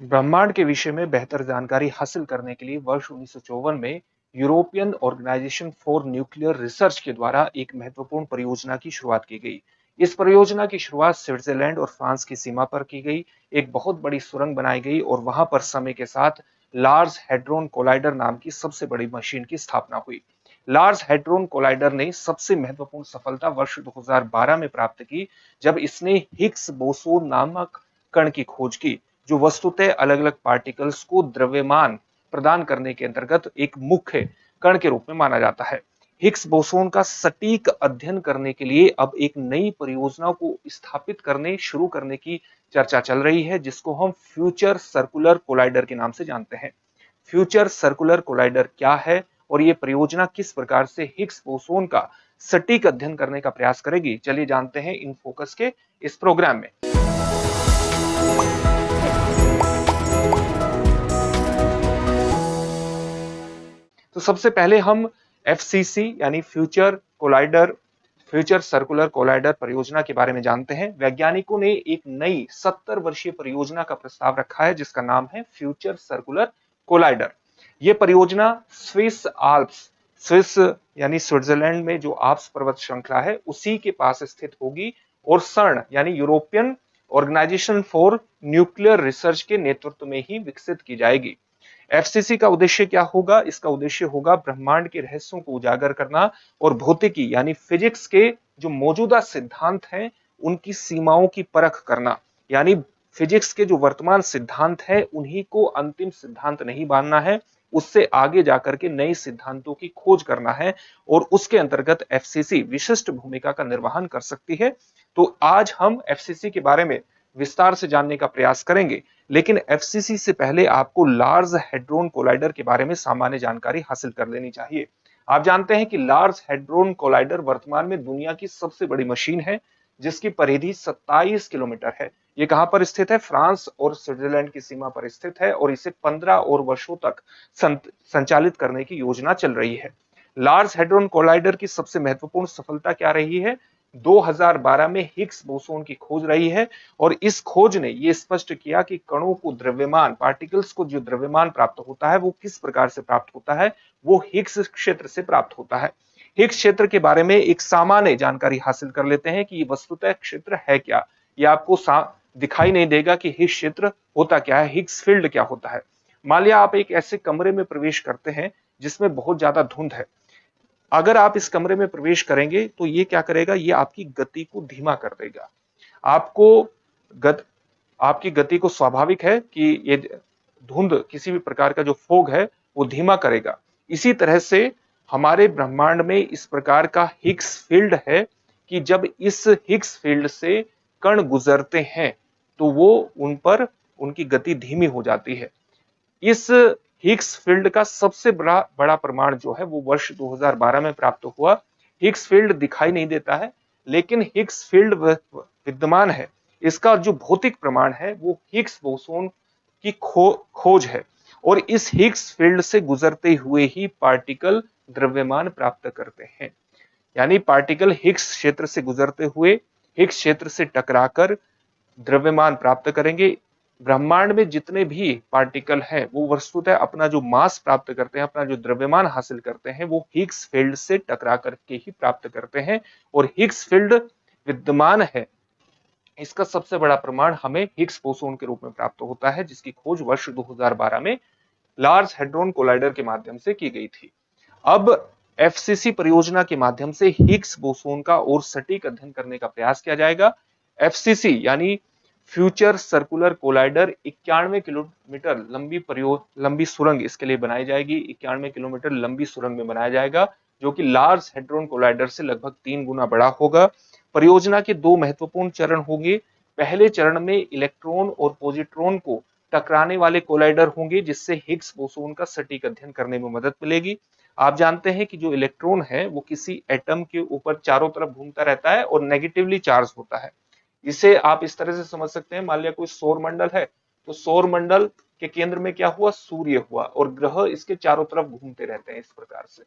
ब्रह्मांड के विषय में बेहतर जानकारी हासिल करने के लिए वर्ष 1954 में European organisation for nuclear research के द्वारा एक महत्वपूर्ण परियोजना की शुरुआत की गई। इस परियोजना की शुरुआत स्विट्जरलैंड और फ्रांस की सीमा पर की गई। एक बहुत बड़ी सुरंग बनाई गई और वहां पर समय के साथ लार्ज हेड्रोन कोलाइडर नाम की सबसे बड़ी मशीन की स्थापना हुई। लार्ज हेड्रोन कोलाइडर ने सबसे महत्वपूर्ण सफलता वर्ष 2012 में प्राप्त की, जब इसने हिग्स बोसोन नामक कण की खोज की, जो वस्तुतः अलग अलग पार्टिकल्स को द्रव्यमान प्रदान करने के अंतर्गत एक मुख्य कण के रूप में माना जाता है। हिग्स बोसोन का सटीक अध्ययन करने के लिए अब एक नई परियोजना को स्थापित करने शुरू करने की चर्चा चल रही है, जिसको हम फ्यूचर सर्कुलर कोलाइडर के नाम से जानते हैं। फ्यूचर सर्कुलर कोलाइडर क्या है और ये परियोजना किस प्रकार से हिग्स बोसोन का सटीक अध्ययन करने का प्रयास करेगी, चलिए जानते हैं इन फोकस के इस प्रोग्राम में। तो सबसे पहले हम एफसीसी यानी फ्यूचर सर्कुलर कोलाइडर परियोजना के बारे में जानते हैं। वैज्ञानिकों ने एक नई 70 वर्षीय परियोजना का प्रस्ताव रखा है, जिसका नाम है फ्यूचर सर्कुलर कोलाइडर। यह परियोजना स्विस यानी स्विट्जरलैंड में जो आल्प्स पर्वत श्रृंखला है उसी के पास स्थित होगी और सर्न यानी European organisation for nuclear research के नेतृत्व में ही विकसित की जाएगी। एफसीसी का उद्देश्य क्या होगा? इसका उद्देश्य होगा ब्रह्मांड के रहस्यों को उजागर करना और भौतिकी यानी फिजिक्स के जो मौजूदा सिद्धांत हैं उनकी सीमाओं की परख करना। यानी फिजिक्स के जो वर्तमान सिद्धांत हैं उन्हीं को अंतिम सिद्धांत नहीं मानना है, उससे आगे जाकर के नए सिद्धांतों की खोज करना है और उसके अंतर्गत एफसीसी विशिष्ट भूमिका का निर्वहन कर सकती है। तो आज हम एफसीसी के बारे में विस्तार से जानने का प्रयास करेंगे, लेकिन एफसीसी से पहले आपको लार्ज हेड्रोन कोलाइडर के बारे में सामान्य जानकारी हासिल कर लेनी चाहिए। आप जानते हैं कि लार्ज हेड्रोन कोलाइडर वर्तमान में दुनिया की सबसे बड़ी मशीन है, जिसकी परिधि 27 किलोमीटर है। ये कहां पर स्थित है? फ्रांस और स्विट्जरलैंड की सीमा पर स्थित है और इसे 15 और वर्षों तक संचालित करने की योजना चल रही है। लार्ज हेड्रोन कोलाइडर की सबसे महत्वपूर्ण सफलता क्या रही है? 2012 में हिग्स बोसोन की खोज रही है और इस खोज ने यह स्पष्ट किया कि कणों को द्रव्यमान, पार्टिकल्स को जो द्रव्यमान प्राप्त होता है वो किस प्रकार से प्राप्त होता है, वो हिग्स क्षेत्र से प्राप्त होता है। हिग्स क्षेत्र के बारे में एक सामान्य जानकारी हासिल कर लेते हैं कि ये वस्तुतः क्षेत्र है क्या। ये आपको दिखाई नहीं देगा कि हिग्स क्षेत्र होता क्या है, हिग्स फील्ड क्या होता है। मान लिया आप एक ऐसे कमरे में प्रवेश करते हैं जिसमें बहुत ज्यादा धुंध है। अगर आप इस कमरे में प्रवेश करेंगे तो ये क्या करेगा? ये आपकी गति को धीमा कर देगा। आपको गत आपकी गति को स्वाभाविक है कि ये धुंध किसी भी प्रकार का जो फोग है वो धीमा करेगा। इसी तरह से हमारे ब्रह्मांड में इस प्रकार का हिग्स फील्ड है कि जब इस हिग्स फील्ड से कण गुजरते हैं तो वो उन पर उनकी गति धीमी हो जाती है। इस हिग्स फील्ड का सबसे बड़ा प्रमाण जो है वो वर्ष 2012 में प्राप्त हुआ। हिग्स फील्ड दिखाई नहीं देता है, लेकिन हिग्स फील्ड विद्यमान है। इसका जो भौतिक प्रमाण है वो हिग्स बोसोन की खोज है और इस हिग्स फील्ड से गुजरते हुए ही पार्टिकल द्रव्यमान प्राप्त करते हैं। यानी पार्टिकल हिग्स क्षेत्र से गुजरते हुए हिग्स क्षेत्र से टकराकर द्रव्यमान प्राप्त करेंगे। ब्रह्मांड में जितने भी पार्टिकल हैं वो वस्तुतः अपना जो मास प्राप्त करते हैं, अपना जो द्रव्यमान हासिल करते हैं वो हिग्स फील्ड से टकरा करके ही प्राप्त करते हैं और हिग्स फील्ड विद्यमान है, इसका सबसे बड़ा प्रमाण हमें हिग्स बोसोन के रूप में प्राप्त होता है, जिसकी खोज वर्ष 2012 में लार्ज हेड्रोन कोलाइडर के माध्यम से की गई थी। अब एफसीसी परियोजना के माध्यम से हिग्स बोसोन का और सटीक अध्ययन करने का प्रयास किया जाएगा। एफसीसी यानी फ्यूचर सर्कुलर कोलाइडर 91 किलोमीटर लंबी सुरंग इसके लिए बनाई जाएगी। 91 किलोमीटर लंबी सुरंग में बनाया जाएगा, जो कि लार्ज हेड्रोन कोलाइडर से लगभग 3 गुना बड़ा होगा। परियोजना के दो महत्वपूर्ण चरण होंगे। पहले चरण में इलेक्ट्रॉन और पॉजिट्रॉन को टकराने वाले कोलाइडर होंगे, जिससे हिग्स बोसोन का सटीक अध्ययन करने में मदद मिलेगी। आप जानते हैं कि जो इलेक्ट्रॉन है वो किसी एटम के ऊपर चारों तरफ घूमता रहता है और नेगेटिवली चार्ज होता है। इसे आप इस तरह से समझ सकते हैं, मान लिया कोई सौर मंडल है तो सौर मंडल के केंद्र में क्या हुआ? सूर्य हुआ और ग्रह इसके चारों तरफ घूमते रहते हैं इस प्रकार से।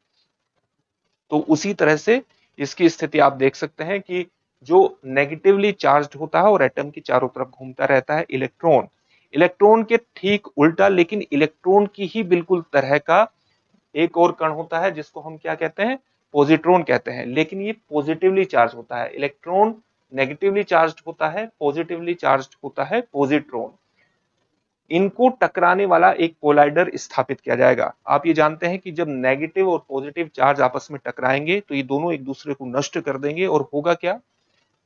तो उसी तरह से इसकी स्थिति आप देख सकते हैं कि जो नेगेटिवली चार्ज होता है और एटम की चारों तरफ घूमता रहता है इलेक्ट्रॉन, इलेक्ट्रॉन के ठीक उल्टा लेकिन इलेक्ट्रॉन की ही बिल्कुल तरह का एक और कण होता है जिसको हम क्या कहते हैं, पॉजिट्रॉन कहते हैं, लेकिन ये पॉजिटिवली चार्ज होता है। इलेक्ट्रॉन नेगेटिवली चार्ज होता है, पॉजिटिवली चार्ज होता है पॉजिट्रॉन। इनको टकराने वाला एक कोलाइडर स्थापित किया जाएगा। आप ये जानते हैं कि जब नेगेटिव और पॉजिटिव चार्ज आपस में टकराएंगे तो ये दोनों एक दूसरे को नष्ट कर देंगे और होगा क्या,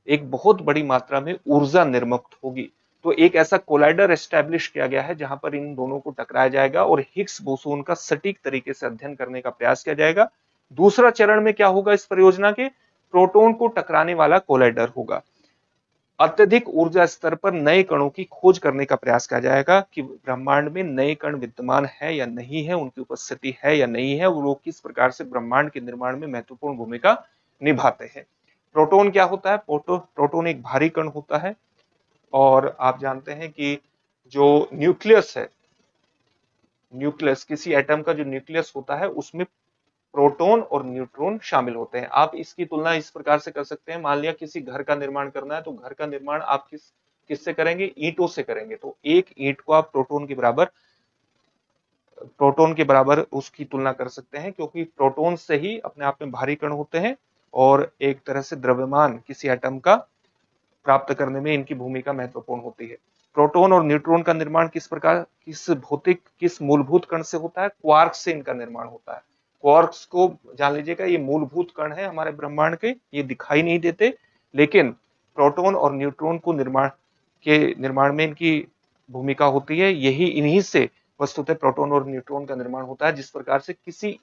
एक बहुत बड़ी मात्रा में ऊर्जा निर्मुक्त होगी। तो एक ऐसा कोलाइडर एस्टेब्लिश किया गया है जहां पर इन दोनों को टकराया जाएगा और हिग्स बोसोन का सटीक तरीके से अध्ययन करने का प्रयास किया जाएगा। दूसरा चरण में क्या होगा इस परियोजना के, प्रोटॉन को टकराने वाला कोलाइडर होगा। अत्यधिक ऊर्जा स्तर पर नए कणों की खोज करने का प्रयास किया जाएगा कि ब्रह्मांड में नए कण विद्यमान है या नहीं है, उनकी उपस्थिति है या नहीं है, वो किस प्रकार से ब्रह्मांड के निर्माण में महत्वपूर्ण भूमिका निभाते हैं। प्रोटॉन क्या होता है, प्रोटॉन एक भारी कण होता है और आप जानते हैं कि जो न्यूक्लियस है, न्यूक्लियस किसी एटम का जो न्यूक्लियस होता है उसमें प्रोटॉन और न्यूट्रॉन शामिल होते हैं। आप इसकी तुलना इस प्रकार से कर सकते हैं, मान लिया किसी घर का निर्माण करना है तो घर का निर्माण आप किससे करेंगे, ईंटों से करेंगे। तो एक ईंट को आप प्रोटॉन के बराबर उसकी तुलना कर सकते हैं, क्योंकि प्रोटॉन से ही अपने आप में भारी कण होते हैं और एक तरह से द्रव्यमान किसी एटम का प्राप्त करने में इनकी भूमिका महत्वपूर्ण होती है। प्रोटॉन और न्यूट्रॉन का निर्माण किस मूलभूत कण से होता है, क्वार्क से इनका निर्माण होता है। क्वार्क्स को जान लीजिएगा, ये मूलभूत कण है हमारे ब्रह्मांड के, ये दिखाई नहीं देते, लेकिन प्रोटॉन और न्यूट्रॉन को निर्माण में इनकी भूमिका होती है। यही इन्हीं से वस्तुतः प्रोटॉन और न्यूट्रॉन का निर्माण होता है। जिस प्रकार से किसी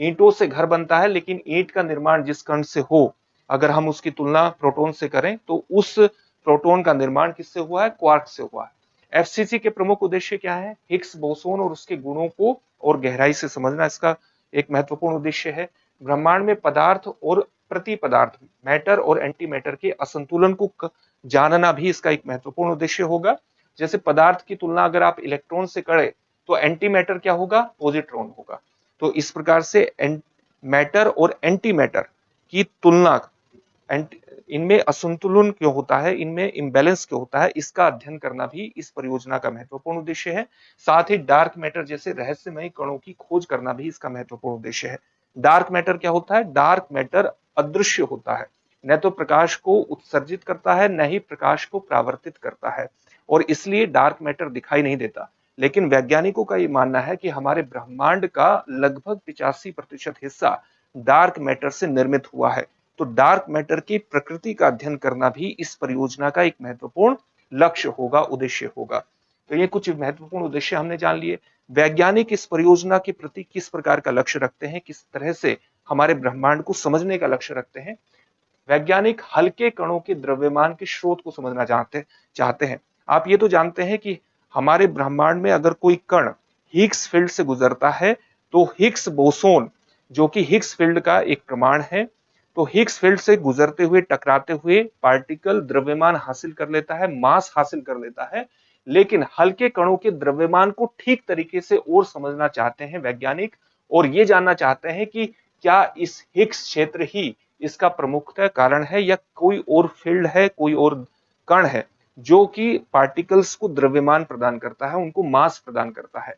ईंटों से घर बनता है, लेकिन ईंट का निर्माण जिस कण से हो, अगर हम उसकी तुलना प्रोटॉन से करें तो उस प्रोटॉन का निर्माण किससे हुआ है, क्वार्क से हुआ है। एफसीसी के प्रमुख उद्देश्य क्या है, हिग्स बोसोन और उसके गुणों को और गहराई से समझना इसका एक महत्वपूर्ण उद्देश्य है। ब्रह्मांड में पदार्थ और प्रति पदार्थ, मैटर और एंटी मैटर के असंतुलन को जानना भी इसका एक महत्वपूर्ण उद्देश्य होगा। जैसे पदार्थ की तुलना अगर आप इलेक्ट्रॉन से करें तो एंटी मैटर क्या होगा, पॉजिट्रॉन होगा। तो इस प्रकार से मैटर और एंटी मैटर की तुलना, इनमें असंतुलन क्यों होता है, इनमें इम्बैलेंस क्यों होता है, इसका अध्ययन करना भी इस परियोजना का महत्वपूर्ण उद्देश्य है। साथ ही डार्क मैटर जैसे रहस्यमय कणों की खोज करना भी इसका महत्वपूर्ण उद्देश्य है। डार्क मैटर क्या होता है, डार्क मैटर अदृश्य होता है, न तो प्रकाश को उत्सर्जित करता है न ही प्रकाश को परावर्तित करता है, और इसलिए डार्क मैटर दिखाई नहीं देता। लेकिन वैज्ञानिकों का ये मानना है कि हमारे ब्रह्मांड का लगभग 85% हिस्सा डार्क मैटर से निर्मित हुआ है। तो डार्क मैटर की प्रकृति का अध्ययन करना भी इस परियोजना का एक महत्वपूर्ण लक्ष्य होगा, उद्देश्य होगा। तो ये कुछ महत्वपूर्ण उद्देश्य हमने जान लिए। वैज्ञानिक इस परियोजना के प्रति किस प्रकार का लक्ष्य रखते हैं, किस तरह से हमारे ब्रह्मांड को समझने का लक्ष्य रखते हैं। वैज्ञानिक हल्के कणों के द्रव्यमान के स्रोत को समझना चाहते हैं। आप ये तो जानते हैं कि हमारे ब्रह्मांड में अगर कोई कण हिग्स फील्ड से गुजरता है तो हिग्स बोसोन, जो कि हिग्स फील्ड का एक प्रमाण है, तो हिग्स फील्ड से गुजरते हुए टकराते हुए पार्टिकल द्रव्यमान हासिल कर लेता है, मास हासिल कर लेता है। लेकिन हल्के कणों के द्रव्यमान को ठीक तरीके से और समझना चाहते हैं वैज्ञानिक, और ये जानना चाहते हैं कि क्या इस हिग्स क्षेत्र ही इसका प्रमुखतः कारण है या कोई और फील्ड है, कोई और कण है जो कि पार्टिकल्स को द्रव्यमान प्रदान करता है, उनको मास प्रदान करता है।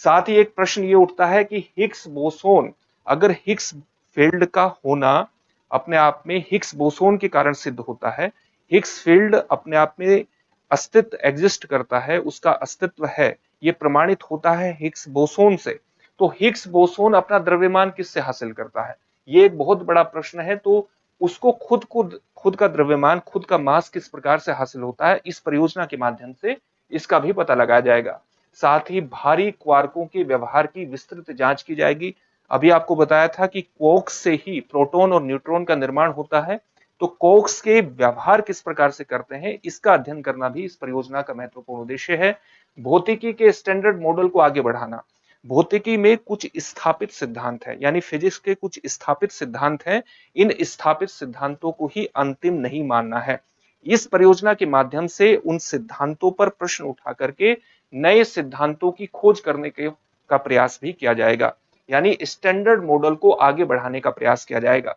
साथ ही एक प्रश्न ये उठता है कि हिग्स बोसोन, अगर हिग्स फील्ड का होना अपने आप में हिग्स बोसोन के कारण सिद्ध होता है, हिग्स फील्ड अपने आप में अस्तित्व एग्जिस्ट करता है, उसका अस्तित्व है, ये प्रमाणित होता है हिग्स बोसोन से, तो हिग्स बोसोन अपना द्रव्यमान किससे हासिल करता है, ये एक बहुत बड़ा प्रश्न है। तो उसको खुद का द्रव्यमान, खुद का मास किस प्रकार से हासिल होता है, इस परियोजना के माध्यम से इसका भी पता लगाया जाएगा। साथ ही भारी क्वार्कों के व्यवहार की विस्तृत जांच की जाएगी। अभी आपको बताया था कि क्वार्क्स से ही प्रोटॉन और न्यूट्रॉन का निर्माण होता है, तो क्वार्क्स के व्यवहार किस प्रकार से करते हैं, इसका अध्ययन करना भी इस परियोजना का महत्वपूर्ण उद्देश्य है। भौतिकी के स्टैंडर्ड मॉडल को आगे बढ़ाना। भौतिकी में कुछ स्थापित सिद्धांत है, यानी फिजिक्स के कुछ स्थापित सिद्धांत हैं, इन स्थापित सिद्धांतों को ही अंतिम नहीं मानना है। इस परियोजना के माध्यम से उन सिद्धांतों पर प्रश्न उठा करके नए सिद्धांतों की खोज करने का प्रयास भी किया जाएगा, यानी स्टैंडर्ड मॉडल को आगे बढ़ाने का प्रयास किया जाएगा।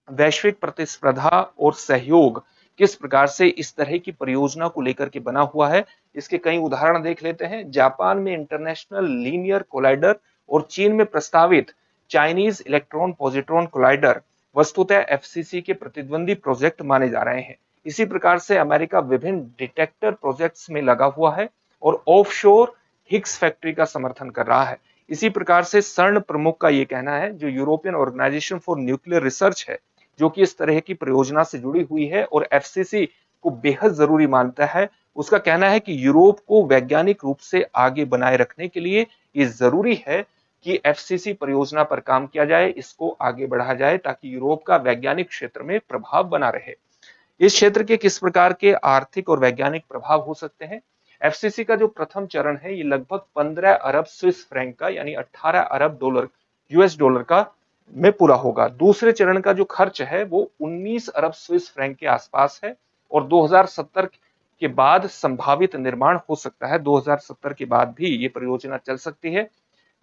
वैश्विक प्रतिस्पर्धा और सहयोग किस प्रकार से इस तरह की परियोजना को लेकर के बना हुआ है, इसके कई उदाहरण देख लेते हैं। जापान में इंटरनेशनल लीनियर कोलाइडर और चीन में प्रस्तावित चाइनीज इलेक्ट्रॉन पॉजिट्रॉन कोलाइडर वस्तुतः एफसीसी के प्रतिद्वंदी प्रोजेक्ट माने जा रहे हैं। इसी प्रकार से अमेरिका विभिन्न डिटेक्टर प्रोजेक्ट्स में लगा हुआ है और ऑफशोर हिग्स फैक्ट्री का समर्थन कर रहा है। इसी प्रकार से सर्न प्रमुख का यह कहना है, जो European organisation for nuclear research है, जो कि इस तरह की परियोजना से जुड़ी हुई है और एफसीसी को बेहद जरूरी मानता है, उसका कहना है कि यूरोप को वैज्ञानिक रूप से आगे बनाए रखने के लिए ये जरूरी है कि एफसीसी परियोजना पर काम किया जाए, इसको आगे बढ़ाया जाए ताकि यूरोप का वैज्ञानिक क्षेत्र में प्रभाव बना रहे। इस क्षेत्र के किस प्रकार के आर्थिक और वैज्ञानिक प्रभाव हो सकते हैं? एफसीसी का जो प्रथम चरण है ये लगभग 15 अरब स्विस फ्रैंक का यानी 18 अरब डॉलर यूएस डॉलर का में पूरा होगा। दूसरे चरण का जो खर्च है वो 19 अरब स्विस फ्रैंक के आसपास है और 2070 के बाद संभावित निर्माण हो सकता है। 2070 के बाद भी ये परियोजना चल सकती है।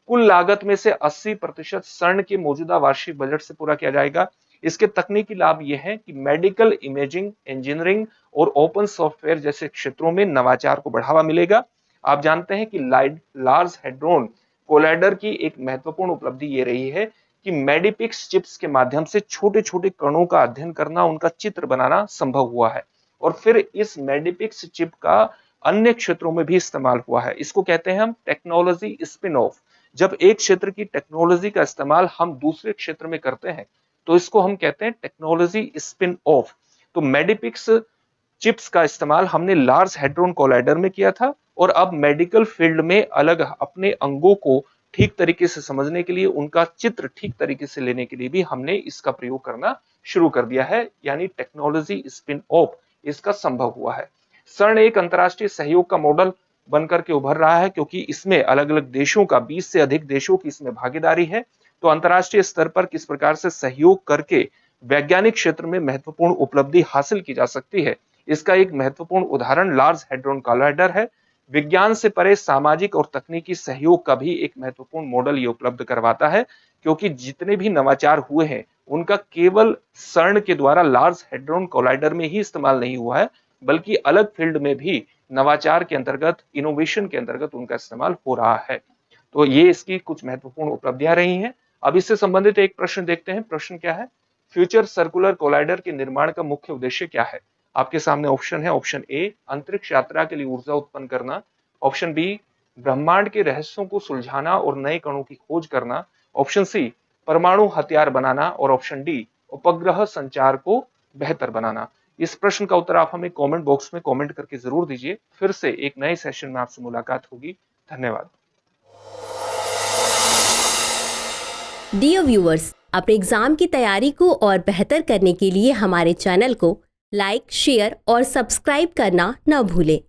कुल लागत में से 80% सर्न के मौजूदा वार्षिक बजट से पूरा किया जाएगा। इसके तकनीकी लाभ यह है कि मेडिकल इमेजिंग, इंजीनियरिंग और ओपन सॉफ्टवेयर जैसे क्षेत्रों में नवाचार को बढ़ावा मिलेगा। आप जानते हैं कि लार्ज हैड्रॉन कोलाइडर की एक महत्वपूर्ण उपलब्धि ये रही है कि मेडिपिक्स चिप्स के माध्यम से छोटे छोटे कणों का अध्ययन करना, उनका चित्र बनाना संभव हुआ है और फिर इस मेडिपिक्स चिप का अन्य क्षेत्रों में भी इस्तेमाल हुआ है। इसको कहते हैं हम टेक्नोलॉजी स्पिन ऑफ। जब एक क्षेत्र की टेक्नोलॉजी का इस्तेमाल हम दूसरे क्षेत्र में करते हैं तो इसको हम कहते हैं टेक्नोलॉजी स्पिन ऑफ। तो मेडिपिक्स चिप्स का इस्तेमाल हमने लार्ज हैड्रॉन कोलाइडर में किया था और अब मेडिकल फील्ड में अलग अपने अंगों को ठीक तरीके से समझने के लिए, उनका चित्र ठीक तरीके से लेने के लिए भी हमने इसका प्रयोग करना शुरू कर दिया है, यानी टेक्नोलॉजी स्पिन ऑफ इसका संभव हुआ है। सर्न एक अंतरराष्ट्रीय सहयोग का मॉडल बनकर के उभर रहा है क्योंकि इसमें अलग अलग देशों का 20 से अधिक देशों की इसमें भागीदारी है। तो अंतरराष्ट्रीय स्तर पर किस प्रकार से सहयोग करके वैज्ञानिक क्षेत्र में महत्वपूर्ण उपलब्धि हासिल की जा सकती है, इसका एक महत्वपूर्ण उदाहरण लार्ज हैड्रॉन कोलाइडर है। विज्ञान से परे सामाजिक और तकनीकी सहयोग का भी एक महत्वपूर्ण मॉडल ये उपलब्ध करवाता है क्योंकि जितने भी नवाचार हुए हैं उनका केवल सर्न के द्वारा लार्ज हैड्रॉन कोलाइडर में ही इस्तेमाल नहीं हुआ है, बल्कि अलग फील्ड में भी नवाचार के अंतर्गत, इनोवेशन के अंतर्गत उनका इस्तेमाल हो रहा है। तो ये इसकी कुछ महत्वपूर्ण उपलब्धियां रही हैं। अब इससे संबंधित एक प्रश्न देखते हैं। प्रश्न क्या है? फ्यूचर सर्कुलर कोलाइडर के निर्माण का मुख्य उद्देश्य क्या है? आपके सामने ऑप्शन है। ऑप्शन ए, अंतरिक्ष यात्रा के लिए ऊर्जा उत्पन्न करना। ऑप्शन बी, ब्रह्मांड के रहस्यों को सुलझाना और नए कणों की खोज करना। ऑप्शन सी, परमाणु हथियार बनाना और ऑप्शन डी, उपग्रह संचार को बेहतर बनाना। इस प्रश्न का उत्तर आप हमें कमेंट बॉक्स में कमेंट करके जरूर दीजिए। फिर से एक नए सेशन में आपसे मुलाकात होगी। धन्यवाद। डियर व्यूअर्स, अपने एग्जाम की तैयारी को और बेहतर करने के लिए हमारे चैनल को लाइक, शेयर और सब्सक्राइब करना न भूलें।